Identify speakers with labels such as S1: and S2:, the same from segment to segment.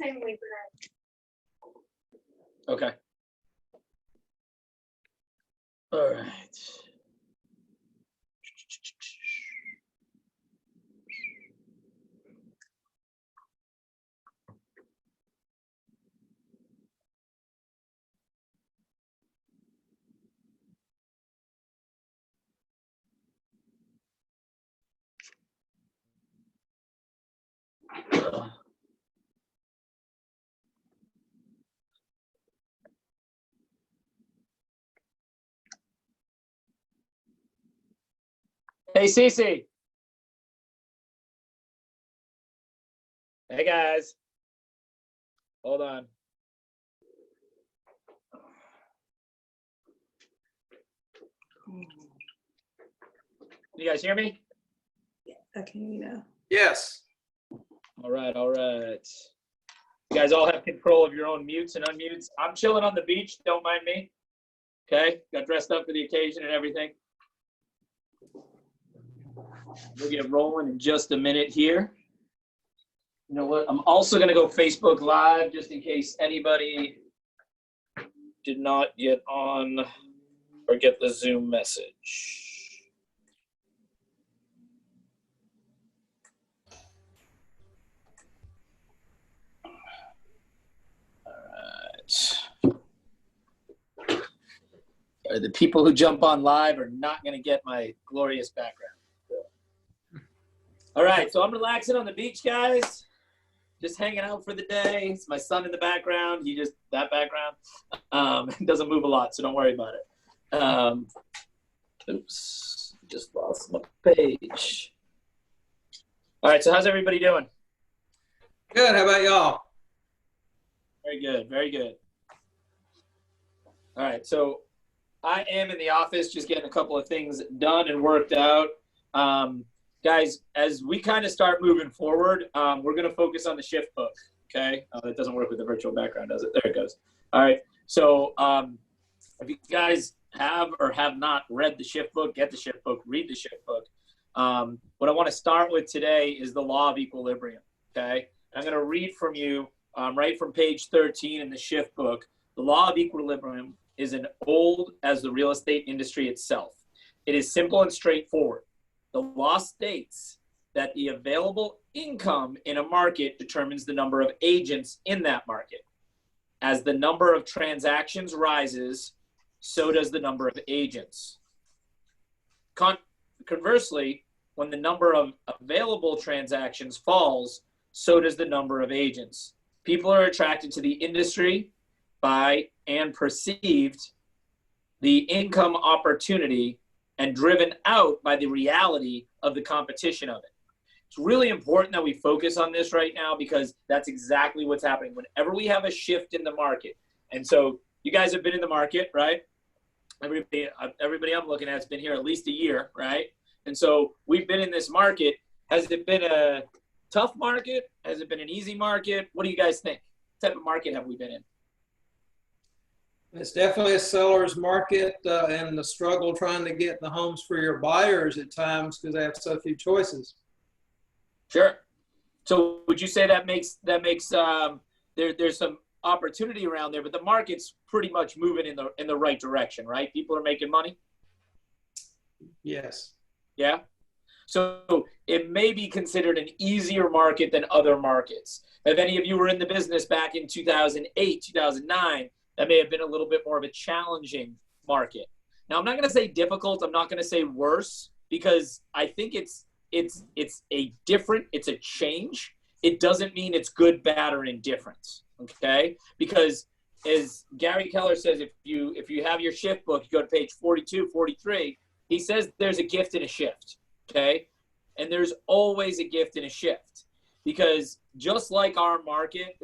S1: same way for that.
S2: Okay. All right. Hey, Cece. Hey, guys. Hold on. You guys hear me?
S3: I can hear you now.
S4: Yes.
S2: All right, all right. You guys all have control of your own mutes and unmutes. I'm chilling on the beach. Don't mind me. Okay? Got dressed up for the occasion and everything. We'll get rolling in just a minute here. You know what? I'm also going to go Facebook Live just in case anybody did not get on or get the Zoom message. The people who jump on live are not going to get my glorious background. All right, so I'm relaxing on the beach, guys. Just hanging out for the day. It's my son in the background. That background doesn't move a lot, so don't worry about it. Oops, just lost my page. All right, so how's everybody doing?
S4: Good. How about y'all?
S2: Very good, very good. All right, so I am in the office just getting a couple of things done and worked out. Guys, as we kind of start moving forward, we're going to focus on the shift book, okay? That doesn't work with the virtual background, does it? There it goes. All right, so if you guys have or have not read the shift book, get the shift book, read the shift book. What I want to start with today is the law of equilibrium, okay? I'm going to read from you right from page 13 in the shift book. The law of equilibrium is as old as the real estate industry itself. It is simple and straightforward. The law states that the available income in a market determines the number of agents in that market. As the number of transactions rises, so does the number of agents. Conversely, when the number of available transactions falls, so does the number of agents. People are attracted to the industry by and perceived the income opportunity and driven out by the reality of the competition of it. It's really important that we focus on this right now because that's exactly what's happening whenever we have a shift in the market. And so you guys have been in the market, right? Everybody I'm looking at has been here at least a year, right? And so we've been in this market. Has it been a tough market? Has it been an easy market? What do you guys think? What type of market have we been in?
S4: It's definitely a seller's market and the struggle trying to get the homes for your buyers at times because they have so few choices.
S2: Sure. So would you say that makes there's some opportunity around there, but the market's pretty much moving in the right direction, right? People are making money.
S4: Yes.
S2: Yeah. So it may be considered an easier market than other markets. If any of you were in the business back in 2008, 2009, that may have been a little bit more of a challenging market. Now, I'm not going to say difficult. I'm not going to say worse because I think it's a change. It doesn't mean it's good, bad, or indifferent. Okay, because as Gary Keller says, if you have your shift book, you go to page 42, 43. He says there's a gift in a shift. Okay, and there's always a gift in a shift. Because just like our market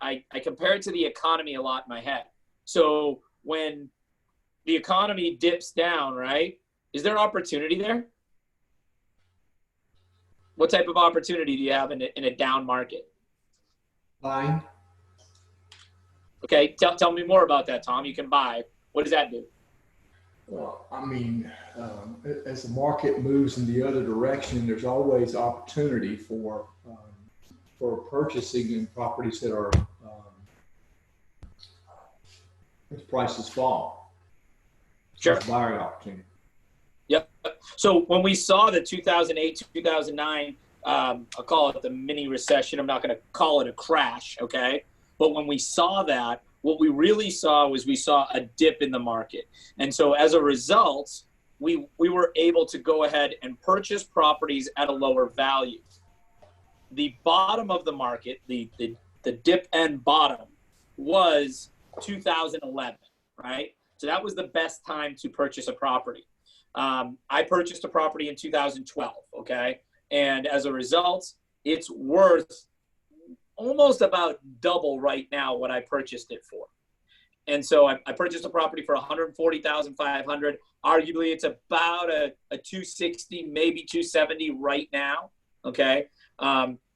S2: I compare it to the economy a lot in my head. So when the economy dips down, right, is there opportunity there? What type of opportunity do you have in a down market?
S5: Buying.
S2: Okay, tell me more about that, Tom. You can buy. What does that do?
S5: Well, I mean, as the market moves in the other direction, there's always opportunity for for purchasing in properties that are, as prices fall.
S2: Sure.
S5: There's buyer opportunity.
S2: Yep. So when we saw the 2008, 2009, I'll call it the mini recession. I'm not going to call it a crash, okay? But when we saw that, what we really saw was we saw a dip in the market. And so as a result, we were able to go ahead and purchase properties at a lower value. The bottom of the market, the dip and bottom, was 2011, right? So that was the best time to purchase a property. I purchased a property in 2012, okay? And as a result, it's worth almost about double right now what I purchased it for. And so I purchased a property for $140,500. Arguably, it's about a 260, maybe 270 right now, okay?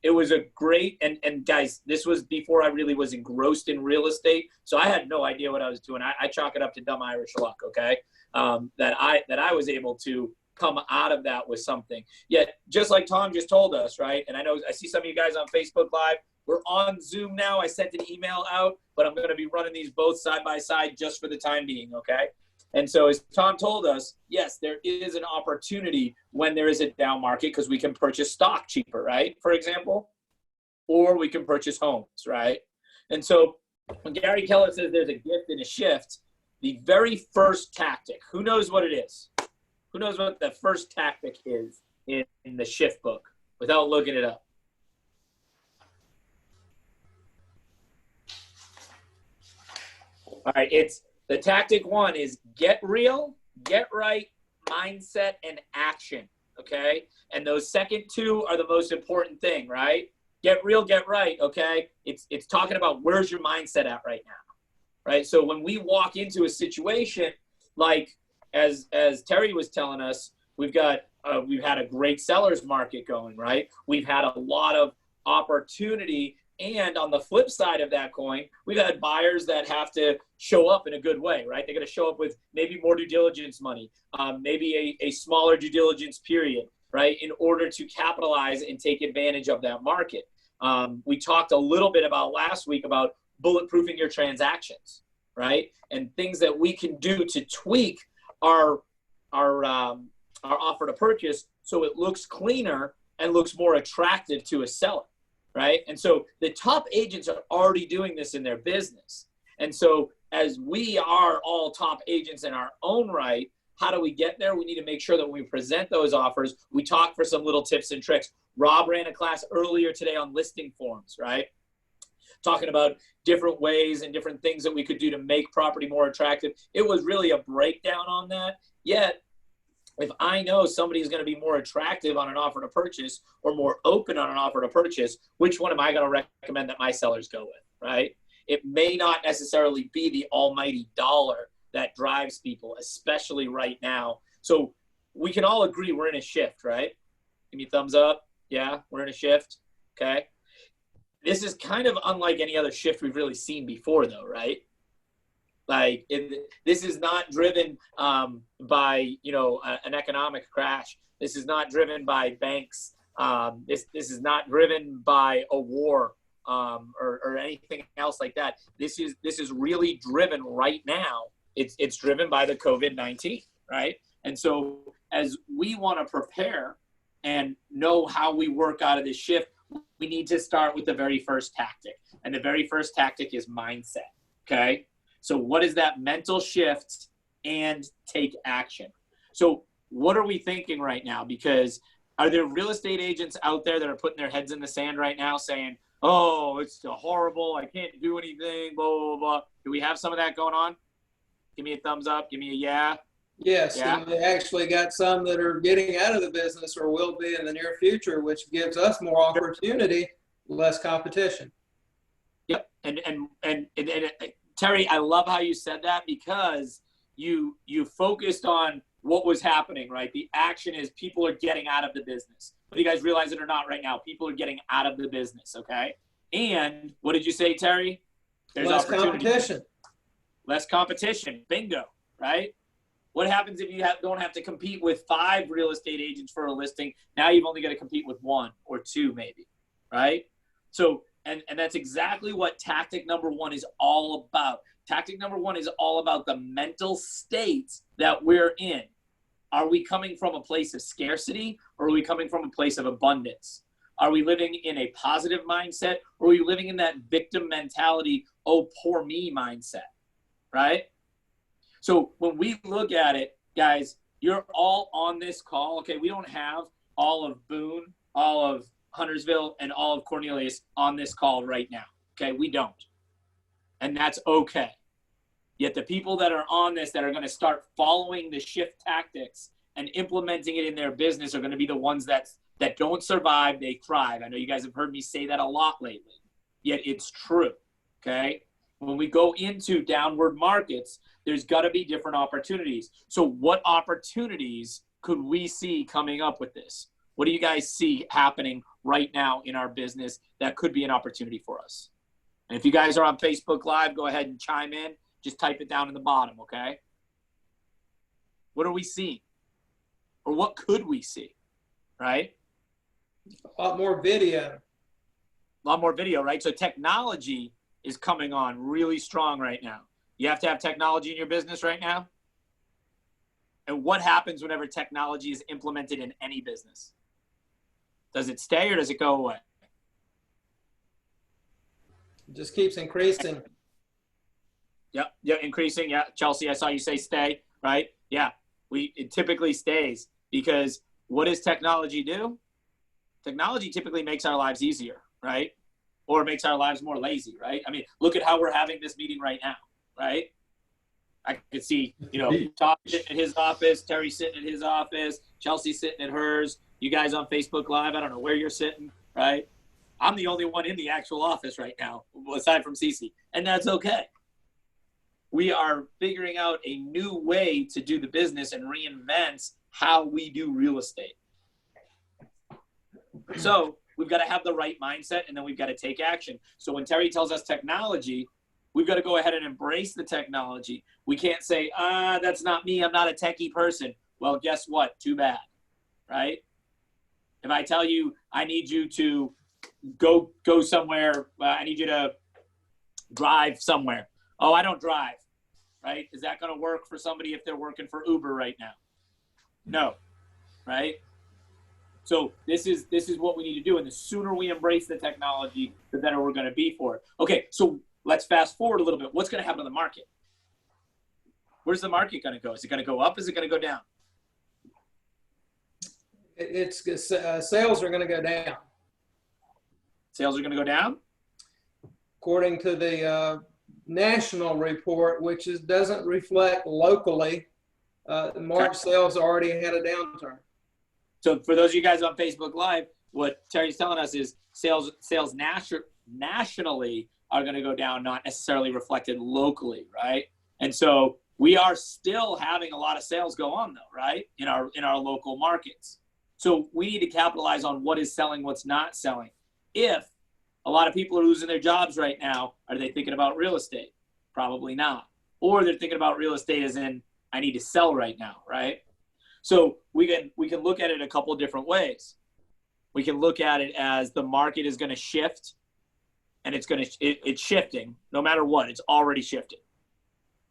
S2: It was a great, and guys, this was before I really was engrossed in real estate, so I had no idea what I was doing. I chalk it up to dumb Irish luck, okay? That I was able to come out of that with something. Yet, just like Tom just told us, right? And I know I see some of you guys on Facebook Live. We're on Zoom now. I sent an email out, but I'm going to be running these both side by side just for the time being, okay? And so as Tom told us, yes, there is an opportunity when there is a down market because we can purchase stock cheaper, right? For example, or we can purchase homes, right? And so when Gary Keller says there's a gift and a shift, the very first tactic, who knows what it is? Who knows what the first tactic is in the shift book without looking it up? All right, it's the tactic one is get real, get right, mindset, and action, okay? And those second two are the most important thing, right? Get real, get right, okay? It's talking about where's your mindset at right now, right? So when we walk into a situation like as Terry was telling us, we've had a great seller's market going, right? We've had a lot of opportunity. And on the flip side of that coin, we've had buyers that have to show up in a good way, right? They're going to show up with maybe more due diligence money, maybe a smaller due diligence period, right? In order to capitalize and take advantage of that market. We talked a little bit about last week about bulletproofing your transactions, right? And things that we can do to tweak our offer to purchase so it looks cleaner and looks more attractive to a seller. Right? And so the top agents are already doing this in their business. And so as we are all top agents in our own right, how do we get there? We need to make sure that when we present those offers, we talk for some little tips and tricks. Rob ran a class earlier today on listing forms, right? Talking about different ways and different things that we could do to make property more attractive. It was really a breakdown on that. Yet, if I know somebody is going to be more attractive on an offer to purchase or more open on an offer to purchase, which one am I going to recommend that my sellers go with, right? It may not necessarily be the almighty dollar that drives people, especially right now. So we can all agree we're in a shift, right? Give me a thumbs up. Yeah, we're in a shift. Okay. This is kind of unlike any other shift we've really seen before, though, right? Like this is not driven by an economic crash. This is not driven by banks. This is not driven by a war or anything else like that. This is really driven right now. It's driven by the COVID-19, right? And so as we want to prepare and know how we work out of this shift, we need to start with the very first tactic, and the very first tactic is mindset. Okay. So what is that mental shift and take action? So what are we thinking right now? Because are there real estate agents out there that are putting their heads in the sand right now saying, oh, it's horrible, I can't do anything, blah, blah, blah. Do we have some of that going on? Give me a thumbs up. Give me a yeah.
S4: Yes,
S2: Yeah.
S4: and they actually got some that are getting out of the business or will be in the near future, which gives us more opportunity, less competition.
S2: Yep. And Terry, I love how you said that because you focused on what was happening, right? The action is people are getting out of the business. Whether you guys realize it or not right now, people are getting out of the business, okay? And what did you say, Terry? There's
S4: Less
S2: opportunity.
S4: competition.
S2: Less competition. Bingo, right? What happens if you don't have to compete with 5 real estate agents for a listing? Now you've only got to compete with 1 or 2 maybe, right? So, and that's exactly what tactic number one is all about. Tactic number one is all about the mental states that we're in. Are we coming from a place of scarcity, or are we coming from a place of abundance? Are we living in a positive mindset, or are we living in that victim mentality, oh, poor me mindset, right? So when we look at it, guys, you're all on this call. Okay, we don't have all of Boone, all of Huntersville, and all of Cornelius on this call right now. Okay, we don't. And that's okay. Yet the people that are on this that are going to start following the shift tactics and implementing it in their business are going to be the ones that don't survive, they thrive. I know you guys have heard me say that a lot lately, yet it's true, okay? When we go into downward markets, there's got to be different opportunities. So what opportunities could we see coming up with this? What do you guys see happening right now in our business that could be an opportunity for us? And if you guys are on Facebook Live, go ahead and chime in. Just type it down in the bottom, okay? What are we seeing? Or what could we see, right?
S4: A lot more video.
S2: A lot more video, right? So technology is coming on really strong right now. You have to have technology in your business right now. And what happens whenever technology is implemented in any business? Does it stay or does it go away?
S4: It just keeps increasing.
S2: Yep, increasing. Yeah, Chelsea, I saw you say stay, right? Yeah, it typically stays because what does technology do? Technology typically makes our lives easier, right? Or makes our lives more lazy, right? I mean, look at how we're having this meeting right now, right? I could see, Todd sitting at his office, Terry sitting at his office, Chelsea sitting at hers, you guys on Facebook Live. I don't know where you're sitting, right? I'm the only one in the actual office right now, aside from Cece, and that's okay. We are figuring out a new way to do the business and reinvent how we do real estate. So we've got to have the right mindset, and then we've got to take action. So when Terry tells us technology, we've got to go ahead and embrace the technology. We can't say, that's not me. I'm not a techie person. Well, guess what? Too bad, right? If I tell you I need you to go somewhere, I need you to drive somewhere. Oh, I don't drive, right? Is that going to work for somebody if they're working for Uber right now? No, right? So this is what we need to do. And the sooner we embrace the technology, the better we're going to be for it. Okay, so let's fast forward a little bit. What's going to happen to the market? Where's the market going to go? Is it going to go up? Is it going to go down?
S4: Sales are going to go down.
S2: Sales are going to go down?
S4: According to the national report, which doesn't reflect locally, March sales already had a downturn.
S2: So for those of you guys on Facebook Live, what Terry's telling us is sales nationally are going to go down, not necessarily reflected locally, right? And so we are still having a lot of sales go on, though, right, in our local markets. So we need to capitalize on what is selling, what's not selling. If a lot of people are losing their jobs right now, are they thinking about real estate? Probably not. Or they're thinking about real estate as in, I need to sell right now, right? So we can look at it a couple of different ways. We can look at it as the market is going to shift, and it's shifting no matter what. It's already shifted.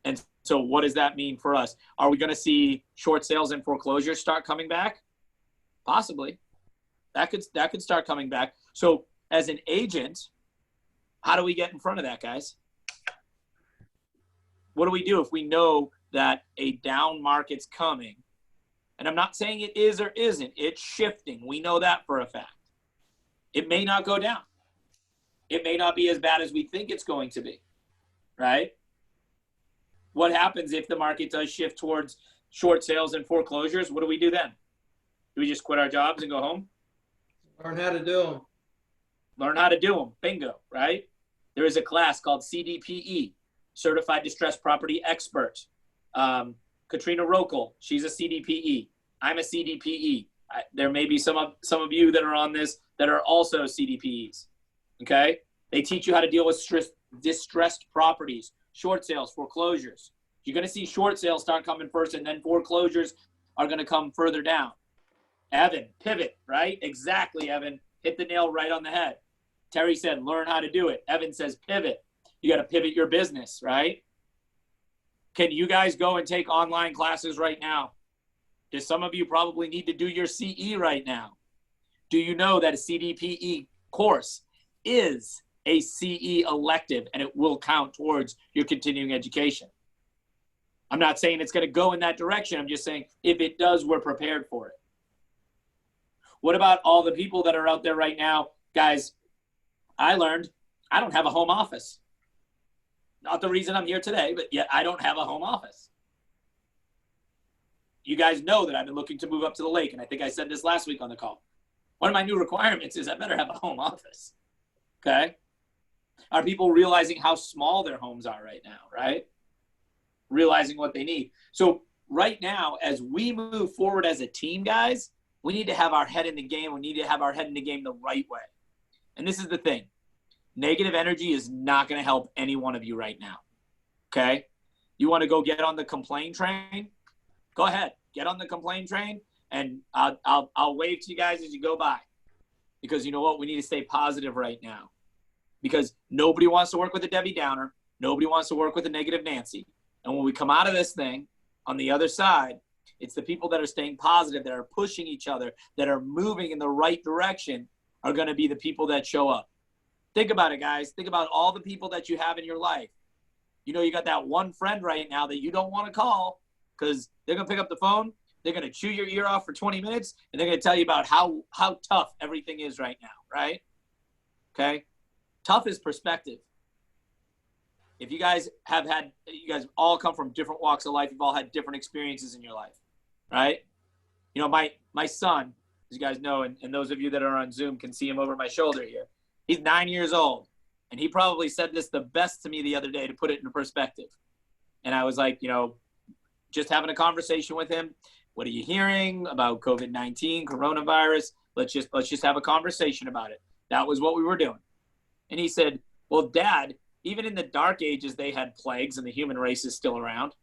S2: And so what does that mean for us? Are we going to see short sales and foreclosures start coming back? Possibly. That could start coming back. So as an agent, how do we get in front of that, guys? What do we do if we know that a down market's coming? And I'm not saying it is or isn't. It's shifting. We know that for a fact. It may not go down. It may not be as bad as we think it's going to be, right? What happens if the market does shift towards short sales and foreclosures? What do we do then? Do we just quit our jobs and go home?
S4: Learn how to do them.
S2: Learn how to do them. Bingo, right? There is a class called CDPE, Certified Distressed Property Expert. Katrina Rokel, she's a CDPE. I'm a CDPE. There may be some of you that are on this that are also CDPEs, okay? They teach you how to deal with distressed properties, short sales, foreclosures. You're going to see short sales start coming first, and then foreclosures are going to come further down. Evan, pivot, right? Exactly, Evan. Hit the nail right on the head. Terry said, learn how to do it. Evan says, pivot. You got to pivot your business, right? Can you guys go and take online classes right now? Does some of you probably need to do your CE right now? Do you know that a CDPE course is a CE elective and it will count towards your continuing education? I'm not saying it's going to go in that direction. I'm just saying if it does, we're prepared for it. What about all the people that are out there right now? Guys, I learned I don't have a home office. Not the reason I'm here today, but yet I don't have a home office. You guys know that I've been looking to move up to the lake, and I think I said this last week on the call. One of my new requirements is I better have a home office, okay? Are people realizing how small their homes are right now, right? Realizing what they need. So right now, as we move forward as a team, guys, we need to have our head in the game. We need to have our head in the game the right way. And this is the thing. Negative energy is not going to help any one of you right now, okay? You want to go get on the complaint train? Go ahead. Get on the complaint train, and I'll wave to you guys as you go by. Because you know what? We need to stay positive right now. Because nobody wants to work with a Debbie Downer. Nobody wants to work with a negative Nancy. And when we come out of this thing, on the other side, it's the people that are staying positive, that are pushing each other, that are moving in the right direction are going to be the people that show up. Think about it, guys. Think about all the people that you have in your life. You know, you got that one friend right now that you don't want to call because they're going to pick up the phone. They're going to chew your ear off for 20 minutes, and they're going to tell you about how tough everything is right now, right? Okay? Tough is perspective. If you guys you guys all come from different walks of life. You've all had different experiences in your life, right? You know, my son, as you guys know, and those of you that are on Zoom can see him over my shoulder here. He's 9 years old, and he probably said this the best to me the other day to put it into perspective. And I was like, you know, just having a conversation with him. What are you hearing about COVID-19, coronavirus? Let's just have a conversation about it. That was what we were doing. And he said, well, Dad, even in the dark ages, they had plagues and the human race is still around.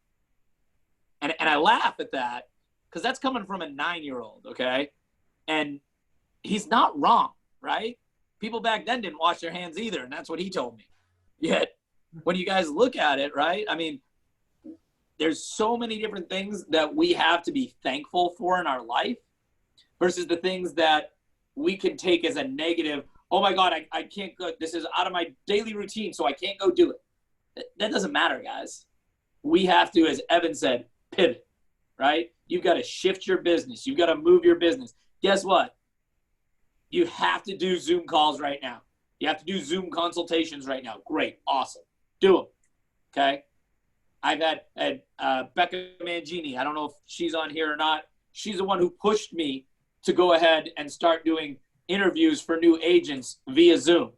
S2: And I laugh at that because that's coming from a 9-year-old, okay? And he's not wrong, right? People back then didn't wash their hands either, and that's what he told me. Yet, when you guys look at it, right, I mean, there's so many different things that we have to be thankful for in our life versus the things that we can take as a negative. Oh, my God, I can't go. This is out of my daily routine, so I can't go do it. That doesn't matter, guys. We have to, as Evan said, pivot, right? You've got to shift your business. You've got to move your business. Guess what? You have to do Zoom calls right now. You have to do Zoom consultations right now. Great. Awesome. Do them. Okay? I've had Becca Mangini. I don't know if she's on here or not. She's the one who pushed me to go ahead and start doing interviews for new agents via Zoom.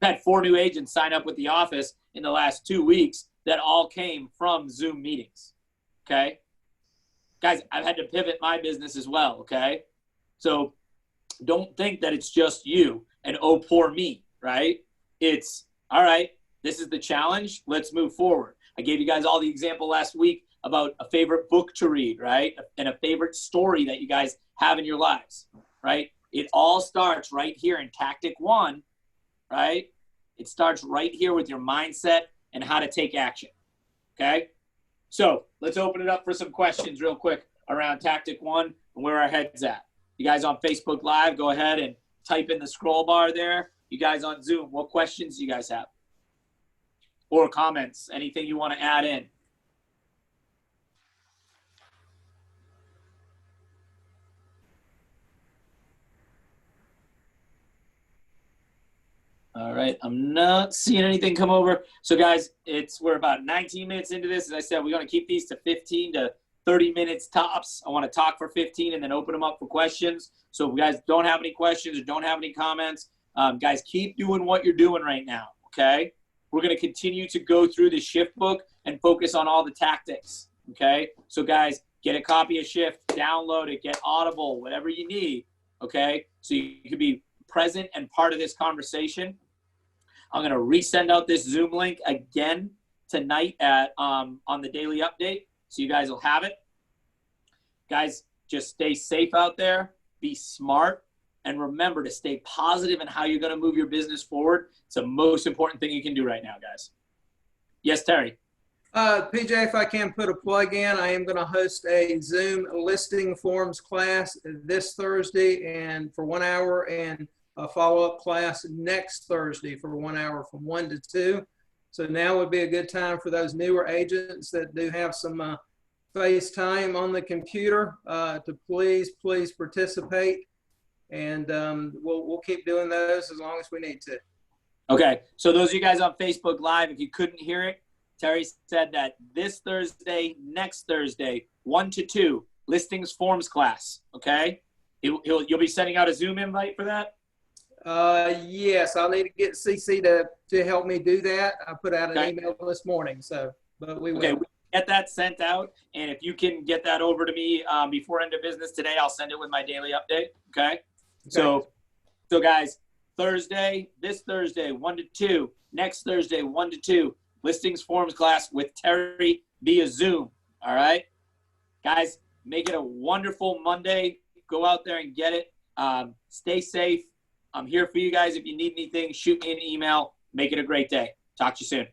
S2: I've had 4 new agents sign up with the office in the last 2 weeks that all came from Zoom meetings. Okay? Guys, I've had to pivot my business as well. Okay? So don't think that it's just you and oh, poor me, right? It's, all right, this is the challenge. Let's move forward. I gave you guys all the example last week about a favorite book to read, right? And a favorite story that you guys have in your lives, right? It all starts right here in Tactic 1, right? It starts right here with your mindset and how to take action, okay? So let's open it up for some questions real quick around Tactic 1 and where our head's at. You guys on Facebook Live, go ahead and type in the scroll bar there. You guys on Zoom, what questions do you guys have? Or comments, anything you want to add in? All right, I'm not seeing anything come over. So guys, we're about 19 minutes into this. As I said, we're going to keep these to 15 to 30 minutes tops. I want to talk for 15 and then open them up for questions. So if you guys don't have any questions or don't have any comments, guys, keep doing what you're doing right now, okay? We're going to continue to go through the Shift book and focus on all the tactics, okay? So guys, get a copy of Shift, download it, get Audible, whatever you need, okay? So you can be present and part of this conversation. I'm going to resend out this Zoom link again tonight on the daily update. So you guys will have it. Guys, just stay safe out there, be smart, And remember to stay positive in how you're going to move your business forward. It's the most important thing you can do right now, guys. Yes, Terry.
S4: PJ, if I can put a plug in, I am going to host a Zoom listing forms class this Thursday and for 1 hour, and a follow-up class next Thursday for 1 hour from 1 to 2. So now would be a good time for those newer agents that do have some face time on the computer to please participate. And we'll keep doing those as long as we need to.
S2: Okay. So those of you guys on Facebook Live, if you couldn't hear it, Terry said that this Thursday, next Thursday, 1 to 2, listings forms class. Okay. You'll be sending out a Zoom invite for that?
S4: Yes, I'll need to get CC to help me do that. I put out an email this morning, but we will.
S2: Okay, get that sent out, and if you can get that over to me before end of business today, I'll send it with my daily update. Okay. So guys, this Thursday, 1 to 2, next Thursday, 1 to 2, listings forms class with Terry via Zoom. All right, guys, make it a wonderful Monday. Go out there and get it. Stay safe. I'm here for you guys. If you need anything, shoot me an email. Make it a great day. Talk to you soon.